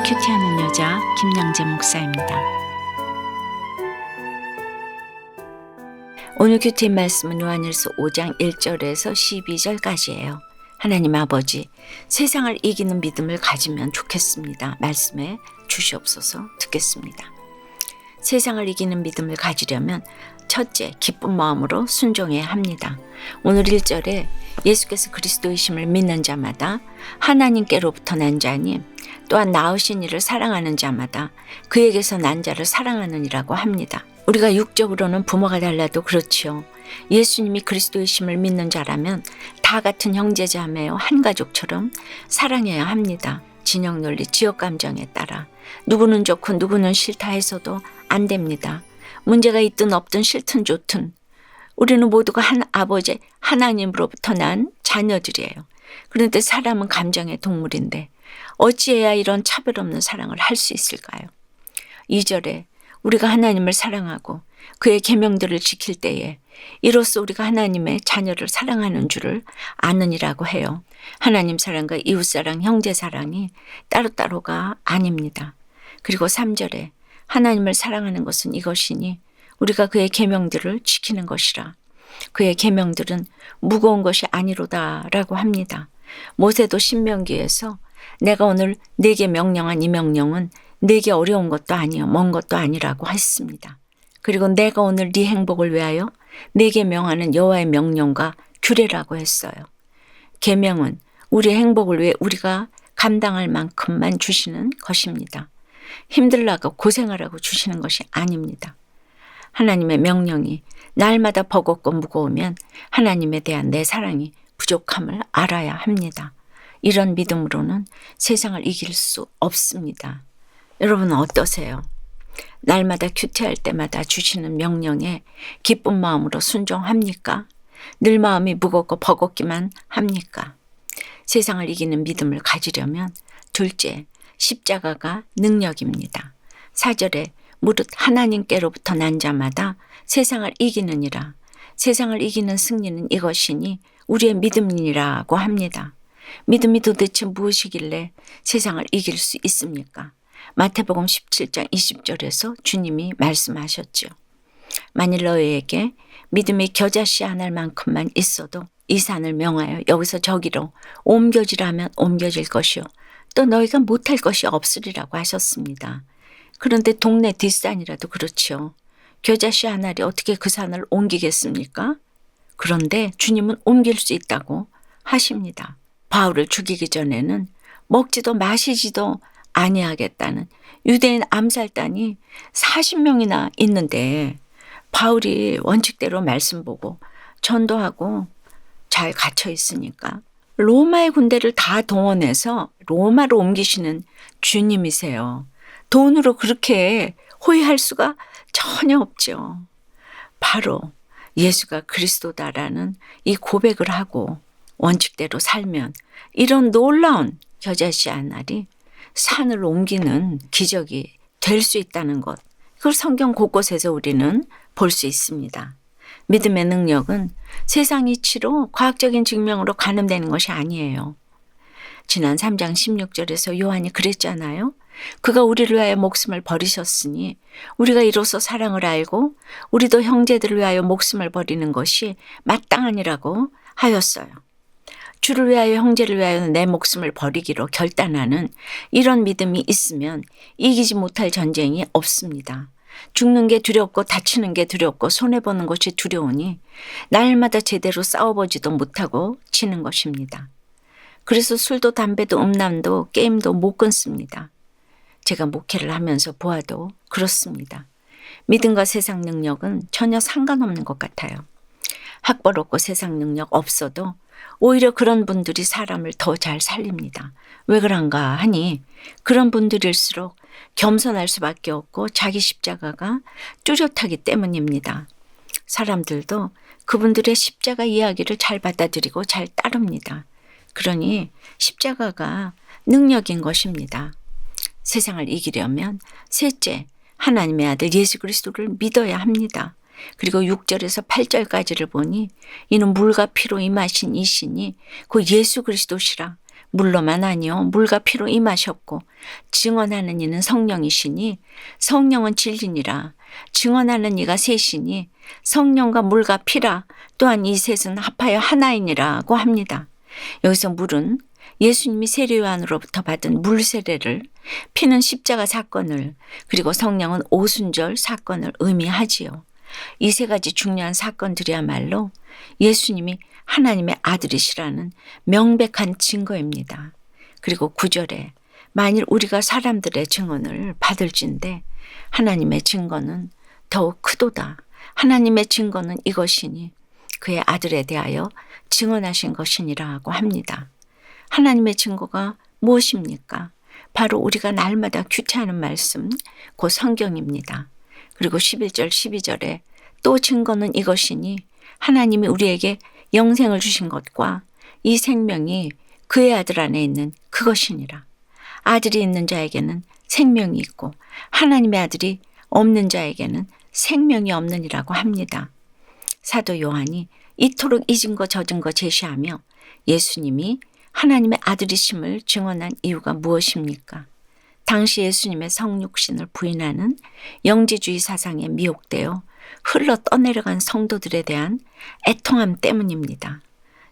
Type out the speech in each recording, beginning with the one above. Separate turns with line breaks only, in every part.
큐티하는 여자 김양재 목사입니다. 오늘 큐티 말씀은 요한일서 5장 1절에서 12절까지예요. 하나님 아버지, 세상을 이기는 믿음을 가지면 좋겠습니다. 말씀에 주시옵소서. 듣겠습니다. 세상을 이기는 믿음을 가지려면 첫째, 기쁜 마음으로 순종해야 합니다. 오늘 1절에 예수께서 그리스도이심을 믿는 자마다 하나님께로부터 난 자니 또한 나으신 이를 사랑하는 자마다 그에게서 난 자를 사랑하느니라고 합니다. 우리가 육적으로는 부모가 달라도 그렇지요. 예수님이 그리스도이심을 믿는 자라면 다 같은 형제자매요 한 가족처럼 사랑해야 합니다. 진영 논리, 지역 감정에 따라 누구는 좋고 누구는 싫다 해서도 안 됩니다. 문제가 있든 없든 싫든 좋든 우리는 모두가 한 아버지 하나님으로부터 난 자녀들이에요. 그런데 사람은 감정의 동물인데 어찌해야 이런 차별 없는 사랑을 할 수 있을까요? 2절에 우리가 하나님을 사랑하고 그의 계명들을 지킬 때에 이로써 우리가 하나님의 자녀를 사랑하는 줄을 아느니라고 해요. 하나님 사랑과 이웃 사랑, 형제 사랑이 따로따로가 아닙니다. 그리고 3절에 하나님을 사랑하는 것은 이것이니 우리가 그의 계명들을 지키는 것이라. 그의 계명들은 무거운 것이 아니로다라고 합니다. 모세도 신명기에서 내가 오늘 네게 명령한 이 명령은 네게 어려운 것도 아니요 먼 것도 아니라고 했습니다. 그리고 내가 오늘 네 행복을 위하여 네게 명하는 여호와의 명령과 규례라고 했어요. 계명은 우리의 행복을 위해 우리가 감당할 만큼만 주시는 것입니다. 힘들라고 고생하라고 주시는 것이 아닙니다. 하나님의 명령이 날마다 버겁고 무거우면 하나님에 대한 내 사랑이 부족함을 알아야 합니다. 이런 믿음으로는 세상을 이길 수 없습니다. 여러분은 어떠세요? 날마다 큐티할 때마다 주시는 명령에 기쁜 마음으로 순종합니까? 늘 마음이 무겁고 버겁기만 합니까? 세상을 이기는 믿음을 가지려면 둘째, 십자가가 능력입니다. 4절에 무릇 하나님께로부터 난 자마다 세상을 이기느니라. 세상을 이기는 승리는 이것이니 우리의 믿음이라고 합니다. 믿음이 도대체 무엇이길래 세상을 이길 수 있습니까? 마태복음 17장 20절에서 주님이 말씀하셨죠. 만일 너희에게 믿음이 겨자씨 하나 만큼만 있어도 이 산을 명하여 여기서 저기로 옮겨지라 하면 옮겨질 것이요 또 너희가 못할 것이 없으리라고 하셨습니다. 그런데 동네 뒷산이라도 그렇지요. 겨자씨 하나리 어떻게 그 산을 옮기겠습니까? 그런데 주님은 옮길 수 있다고 하십니다. 바울을 죽이기 전에는 먹지도 마시지도 아니하겠다는 유대인 암살단이 40명이나 있는데 바울이 원칙대로 말씀 보고 전도하고 잘 갇혀 있으니까 로마의 군대를 다 동원해서 로마로 옮기시는 주님이세요. 돈으로 그렇게 호의할 수가 전혀 없죠. 바로 예수가 그리스도다라는 이 고백을 하고 원칙대로 살면 이런 놀라운 겨자씨 하나리 산을 옮기는 기적이 될 수 있다는 것. 그걸 성경 곳곳에서 우리는 볼 수 있습니다. 믿음의 능력은 세상 이치로 과학적인 증명으로 가늠되는 것이 아니에요. 지난 3장 16절에서 요한이 그랬잖아요. 그가 우리를 위하여 목숨을 버리셨으니 우리가 이로써 사랑을 알고 우리도 형제들을 위하여 목숨을 버리는 것이 마땅하니라고 하였어요. 주를 위하여 형제를 위하여 내 목숨을 버리기로 결단하는 이런 믿음이 있으면 이기지 못할 전쟁이 없습니다. 죽는 게 두렵고 다치는 게 두렵고 손해보는 것이 두려우니 날마다 제대로 싸워보지도 못하고 지는 것입니다. 그래서 술도 담배도 음란도 게임도 못 끊습니다. 제가 목회를 하면서 보아도 그렇습니다. 믿음과 세상 능력은 전혀 상관없는 것 같아요. 학벌 없고 세상 능력 없어도 오히려 그런 분들이 사람을 더 잘 살립니다. 왜 그런가 하니 그런 분들일수록 겸손할 수밖에 없고 자기 십자가가 뚜렷하기 때문입니다. 사람들도 그분들의 십자가 이야기를 잘 받아들이고 잘 따릅니다. 그러니 십자가가 능력인 것입니다. 세상을 이기려면 셋째, 하나님의 아들 예수 그리스도를 믿어야 합니다. 그리고 6절에서 8절까지를 보니 이는 물과 피로 임하신 이시니 그 예수 그리스도시라. 물로만 아니요 물과 피로 임하셨고 증언하는 이는 성령이시니 성령은 진리니라. 증언하는 이가 셋이니 성령과 물과 피라. 또한 이 셋은 합하여 하나이니라고 합니다. 여기서 물은 예수님이 세례 요한으로부터 받은 물 세례를, 피는 십자가 사건을, 그리고 성령은 오순절 사건을 의미하지요. 이 세 가지 중요한 사건들이야말로 예수님이 하나님의 아들이시라는 명백한 증거입니다. 그리고 9절에 만일 우리가 사람들의 증언을 받을진대 하나님의 증거는 더욱 크도다. 하나님의 증거는 이것이니 그의 아들에 대하여 증언하신 것이니라고 합니다. 하나님의 증거가 무엇입니까? 바로 우리가 날마다 규태하는 말씀, 곧 성경입니다. 그리고 11절 12절에 또 증거는 이것이니 하나님이 우리에게 영생을 주신 것과 이 생명이 그의 아들 안에 있는 그것이니라. 아들이 있는 자에게는 생명이 있고 하나님의 아들이 없는 자에게는 생명이 없느니라고 합니다. 사도 요한이 이토록 이 증거 저 증거 제시하며 예수님이 하나님의 아들이심을 증언한 이유가 무엇입니까? 당시 예수님의 성육신을 부인하는 영지주의 사상에 미혹되어 흘러 떠내려간 성도들에 대한 애통함 때문입니다.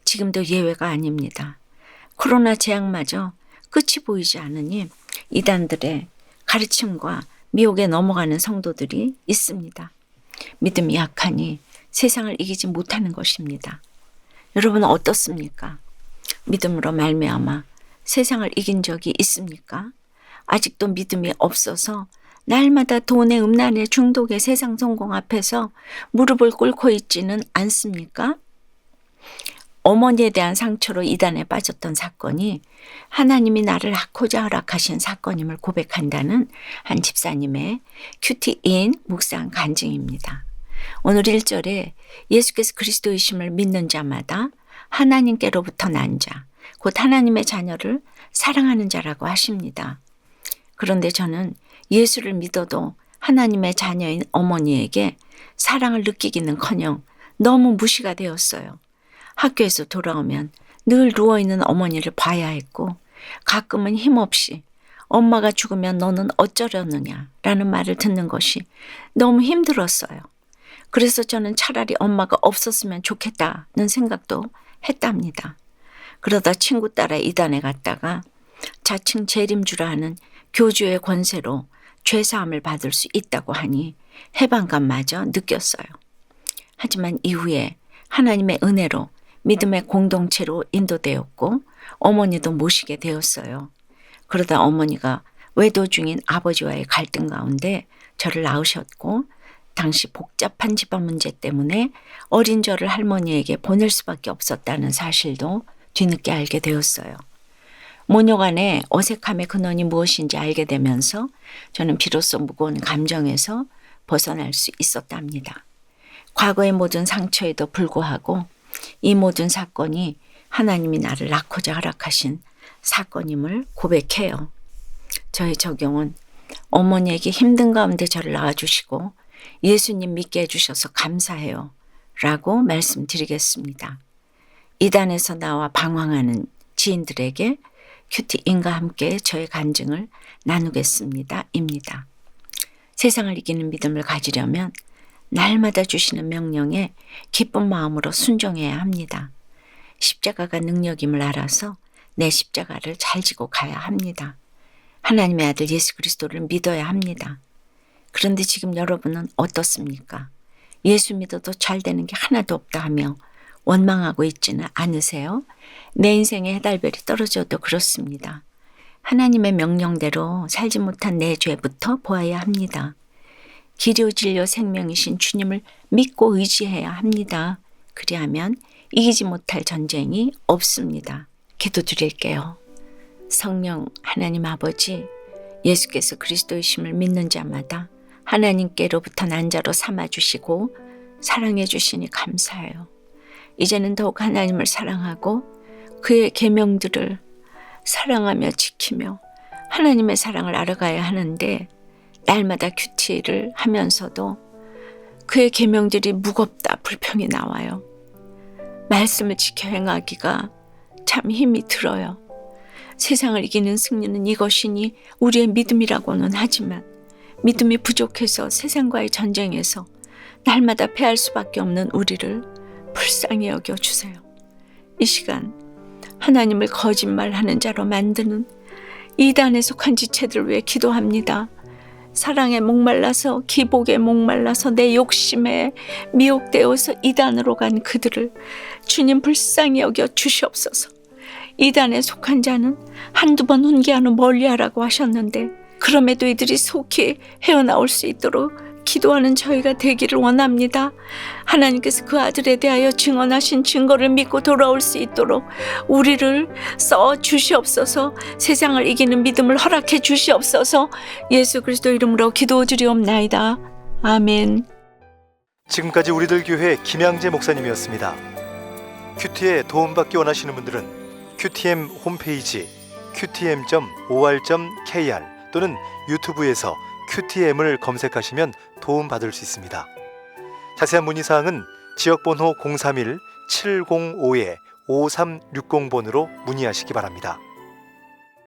지금도 예외가 아닙니다. 코로나 재앙마저 끝이 보이지 않으니 이단들의 가르침과 미혹에 넘어가는 성도들이 있습니다. 믿음이 약하니 세상을 이기지 못하는 것입니다. 여러분은 어떻습니까? 믿음으로 말미암아 세상을 이긴 적이 있습니까? 아직도 믿음이 없어서 날마다 돈의 음란의 중독의 세상 성공 앞에서 무릎을 꿇고 있지는 않습니까? 어머니에 대한 상처로 이단에 빠졌던 사건이 하나님이 나를 낳고자 허락하신 사건임을 고백한다는 한 집사님의 큐티인 묵상 간증입니다. 오늘 1절에 예수께서 그리스도이심을 믿는 자마다 하나님께로부터 난 자, 곧 하나님의 자녀를 사랑하는 자라고 하십니다. 그런데 저는 예수를 믿어도 하나님의 자녀인 어머니에게 사랑을 느끼기는커녕 너무 무시가 되었어요. 학교에서 돌아오면 늘 누워있는 어머니를 봐야 했고 가끔은 힘없이 엄마가 죽으면 너는 어쩌려느냐라는 말을 듣는 것이 너무 힘들었어요. 그래서 저는 차라리 엄마가 없었으면 좋겠다는 생각도 했답니다. 그러다 친구 따라 이단에 갔다가 자칭 재림주라 하는 교주의 권세로 죄사함을 받을 수 있다고 하니 해방감마저 느꼈어요. 하지만 이후에 하나님의 은혜로 믿음의 공동체로 인도되었고 어머니도 모시게 되었어요. 그러다 어머니가 외도 중인 아버지와의 갈등 가운데 저를 낳으셨고 당시 복잡한 집안 문제 때문에 어린 저를 할머니에게 보낼 수밖에 없었다는 사실도 뒤늦게 알게 되었어요. 모녀 간의 어색함의 근원이 무엇인지 알게 되면서 저는 비로소 무거운 감정에서 벗어날 수 있었답니다. 과거의 모든 상처에도 불구하고 이 모든 사건이 하나님이 나를 낳고자 허락하신 사건임을 고백해요. 저의 적용은 어머니에게 힘든 가운데 저를 낳아주시고 예수님 믿게 해주셔서 감사해요 라고 말씀드리겠습니다. 이단에서 나와 방황하는 지인들에게 큐티인과 함께 저의 간증을 나누겠습니다. 입니다. 세상을 이기는 믿음을 가지려면 날마다 주시는 명령에 기쁜 마음으로 순종해야 합니다. 십자가가 능력임을 알아서 내 십자가를 잘 지고 가야 합니다. 하나님의 아들 예수 그리스도를 믿어야 합니다. 그런데 지금 여러분은 어떻습니까? 예수 믿어도 잘 되는 게 하나도 없다 하며 원망하고 있지는 않으세요? 내 인생에 해달별이 떨어져도 그렇습니다. 하나님의 명령대로 살지 못한 내 죄부터 보아야 합니다. 길이요 진리요 생명이신 주님을 믿고 의지해야 합니다. 그리하면 이기지 못할 전쟁이 없습니다. 기도드릴게요. 성령 하나님 아버지, 예수께서 그리스도이심을 믿는 자마다 하나님께로부터 난 자로 삼아주시고 사랑해 주시니 감사해요. 이제는 더욱 하나님을 사랑하고 그의 계명들을 사랑하며 지키며 하나님의 사랑을 알아가야 하는데 날마다 큐티를 하면서도 그의 계명들이 무겁다 불평이 나와요. 말씀을 지켜 행하기가 참 힘이 들어요. 세상을 이기는 승리는 이것이니 우리의 믿음이라고는 하지만 믿음이 부족해서 세상과의 전쟁에서 날마다 패할 수밖에 없는 우리를 불쌍히 여겨주세요. 이 시간 하나님을 거짓말하는 자로 만드는 이단에 속한 지체들 위해 기도합니다. 사랑에 목말라서 기복에 목말라서 내 욕심에 미혹되어서 이단으로 간 그들을 주님 불쌍히 여겨 주시옵소서. 이단에 속한 자는 한두 번 훈계하는 멀리하라고 하셨는데 그럼에도 이들이 속히 헤어나올 수 있도록 기도하는 저희가 되기를 원합니다. 하나님께서 그 아들에 대하여 증언하신 증거를 믿고 돌아올 수 있도록 우리를 써 주시옵소서. 세상을 이기는 믿음을 허락해 주시옵소서. 예수 그리스도 이름으로 기도드리옵나이다. 아멘.
지금까지 우리들 교회 김양재 목사님이었습니다. 큐티에 도움받기 원하시는 분들은 QTM 홈페이지 qtm.or.kr 또는 유튜브에서 QTM을 검색하시면 도움받을 수 있습니다. 자세한 문의사항은 지역번호 031-705-5360번으로 문의하시기 바랍니다.